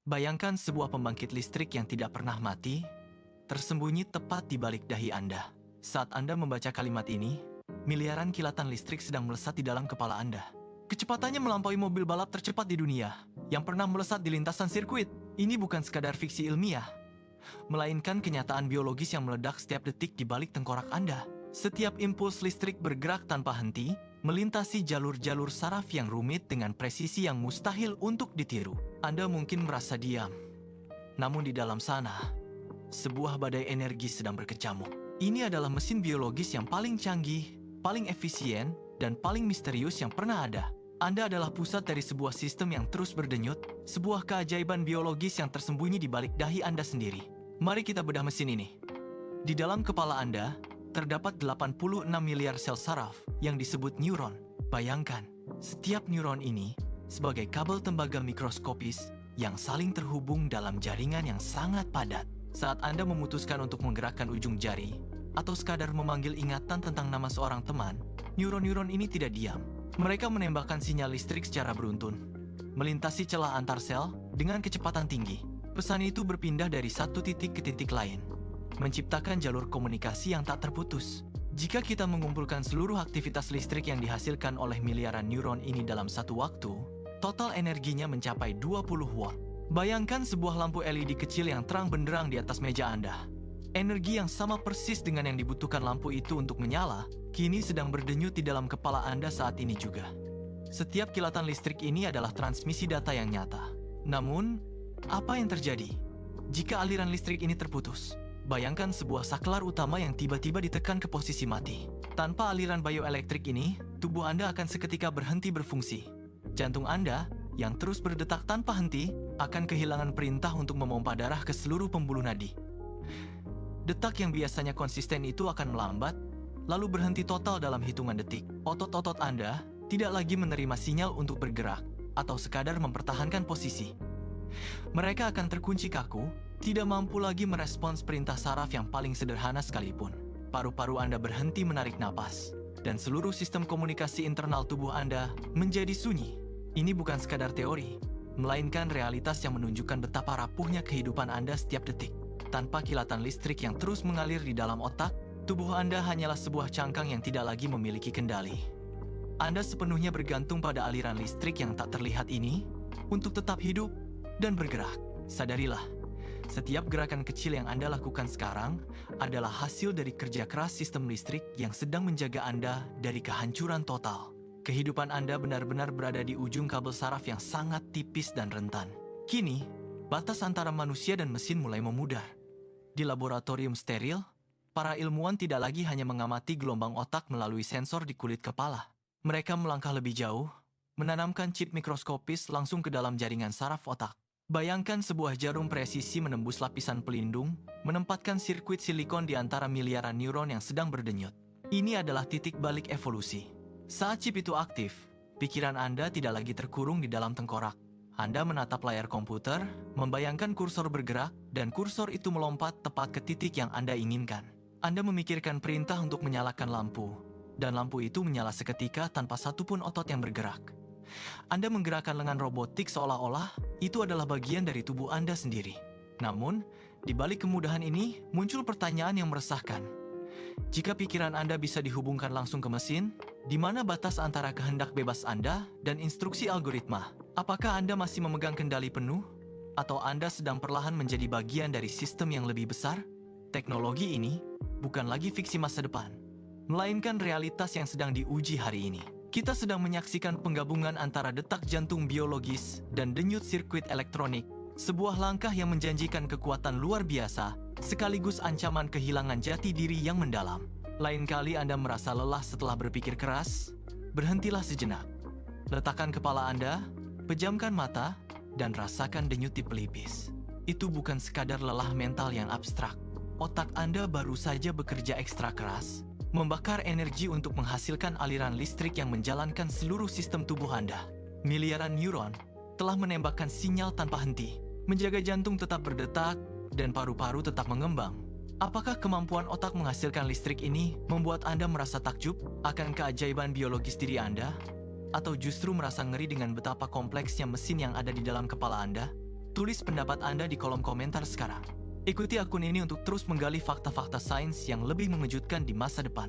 Bayangkan sebuah pembangkit listrik yang tidak pernah mati, tersembunyi tepat di balik dahi Anda. Saat Anda membaca kalimat ini, miliaran kilatan listrik sedang melesat di dalam kepala Anda. Kecepatannya melampaui mobil balap tercepat di dunia, yang pernah melesat di lintasan sirkuit. Ini bukan sekadar fiksi ilmiah, melainkan kenyataan biologis yang meledak setiap detik di balik tengkorak Anda. Setiap impuls listrik bergerak tanpa henti, melintasi jalur-jalur saraf yang rumit dengan presisi yang mustahil untuk ditiru. Anda mungkin merasa diam, namun di dalam sana, sebuah badai energi sedang berkecamuk. Ini adalah mesin biologis yang paling canggih, paling efisien, dan paling misterius yang pernah ada. Anda adalah pusat dari sebuah sistem yang terus berdenyut, sebuah keajaiban biologis yang tersembunyi di balik dahi Anda sendiri. Mari kita bedah mesin ini. Di dalam kepala Anda, terdapat 86 miliar sel saraf yang disebut neuron. Bayangkan, setiap neuron ini sebagai kabel tembaga mikroskopis yang saling terhubung dalam jaringan yang sangat padat. Saat Anda memutuskan untuk menggerakkan ujung jari atau sekadar memanggil ingatan tentang nama seorang teman, neuron-neuron ini tidak diam. Mereka menembakkan sinyal listrik secara beruntun, melintasi celah antar sel dengan kecepatan tinggi. Pesan itu berpindah dari satu titik ke titik lain, menciptakan jalur komunikasi yang tak terputus. Jika kita mengumpulkan seluruh aktivitas listrik yang dihasilkan oleh miliaran neuron ini dalam satu waktu, total energinya mencapai 20 watt. Bayangkan sebuah lampu LED kecil yang terang benderang di atas meja Anda. Energi yang sama persis dengan yang dibutuhkan lampu itu untuk menyala, kini sedang berdenyut di dalam kepala Anda saat ini juga. Setiap kilatan listrik ini adalah transmisi data yang nyata. Namun, apa yang terjadi jika aliran listrik ini terputus? Bayangkan sebuah saklar utama yang tiba-tiba ditekan ke posisi mati. Tanpa aliran bioelektrik ini, tubuh Anda akan seketika berhenti berfungsi. Jantung Anda, yang terus berdetak tanpa henti, akan kehilangan perintah untuk memompa darah ke seluruh pembuluh nadi. Detak yang biasanya konsisten itu akan melambat, lalu berhenti total dalam hitungan detik. Otot-otot Anda tidak lagi menerima sinyal untuk bergerak, atau sekadar mempertahankan posisi. Mereka akan terkunci kaku, tidak mampu lagi merespons perintah saraf yang paling sederhana sekalipun. Paru-paru Anda berhenti menarik napas, dan seluruh sistem komunikasi internal tubuh Anda menjadi sunyi. Ini bukan sekadar teori, melainkan realitas yang menunjukkan betapa rapuhnya kehidupan Anda setiap detik. Tanpa kilatan listrik yang terus mengalir di dalam otak, tubuh Anda hanyalah sebuah cangkang yang tidak lagi memiliki kendali. Anda sepenuhnya bergantung pada aliran listrik yang tak terlihat ini untuk tetap hidup dan bergerak. Sadarilah, setiap gerakan kecil yang Anda lakukan sekarang adalah hasil dari kerja keras sistem listrik yang sedang menjaga Anda dari kehancuran total. Kehidupan Anda benar-benar berada di ujung kabel saraf yang sangat tipis dan rentan. Kini, batas antara manusia dan mesin mulai memudar. Di laboratorium steril, para ilmuwan tidak lagi hanya mengamati gelombang otak melalui sensor di kulit kepala. Mereka melangkah lebih jauh, menanamkan chip mikroskopis langsung ke dalam jaringan saraf otak. Bayangkan sebuah jarum presisi menembus lapisan pelindung, menempatkan sirkuit silikon di antara miliaran neuron yang sedang berdenyut. Ini adalah titik balik evolusi. Saat chip itu aktif, pikiran Anda tidak lagi terkurung di dalam tengkorak. Anda menatap layar komputer, membayangkan kursor bergerak, dan kursor itu melompat tepat ke titik yang Anda inginkan. Anda memikirkan perintah untuk menyalakan lampu, dan lampu itu menyala seketika tanpa satupun otot yang bergerak. Anda menggerakkan lengan robotik seolah-olah itu adalah bagian dari tubuh Anda sendiri. Namun, di balik kemudahan ini, muncul pertanyaan yang meresahkan. Jika pikiran Anda bisa dihubungkan langsung ke mesin, di mana batas antara kehendak bebas Anda dan instruksi algoritma? Apakah Anda masih memegang kendali penuh? Atau Anda sedang perlahan menjadi bagian dari sistem yang lebih besar? Teknologi ini bukan lagi fiksi masa depan, melainkan realitas yang sedang diuji hari ini. Kita sedang menyaksikan penggabungan antara detak jantung biologis dan denyut sirkuit elektronik, sebuah langkah yang menjanjikan kekuatan luar biasa, sekaligus ancaman kehilangan jati diri yang mendalam. Lain kali Anda merasa lelah setelah berpikir keras, berhentilah sejenak. Letakkan kepala Anda, pejamkan mata, dan rasakan denyut di pelipis. Itu bukan sekadar lelah mental yang abstrak. Otak Anda baru saja bekerja ekstra keras, membakar energi untuk menghasilkan aliran listrik yang menjalankan seluruh sistem tubuh Anda. Miliaran neuron telah menembakkan sinyal tanpa henti, menjaga jantung tetap berdetak dan paru-paru tetap mengembang. Apakah kemampuan otak menghasilkan listrik ini membuat Anda merasa takjub akan keajaiban biologis diri Anda? Atau justru merasa ngeri dengan betapa kompleksnya mesin yang ada di dalam kepala Anda? Tulis pendapat Anda di kolom komentar sekarang. Ikuti akun ini untuk terus menggali fakta-fakta sains yang lebih mengejutkan di masa depan.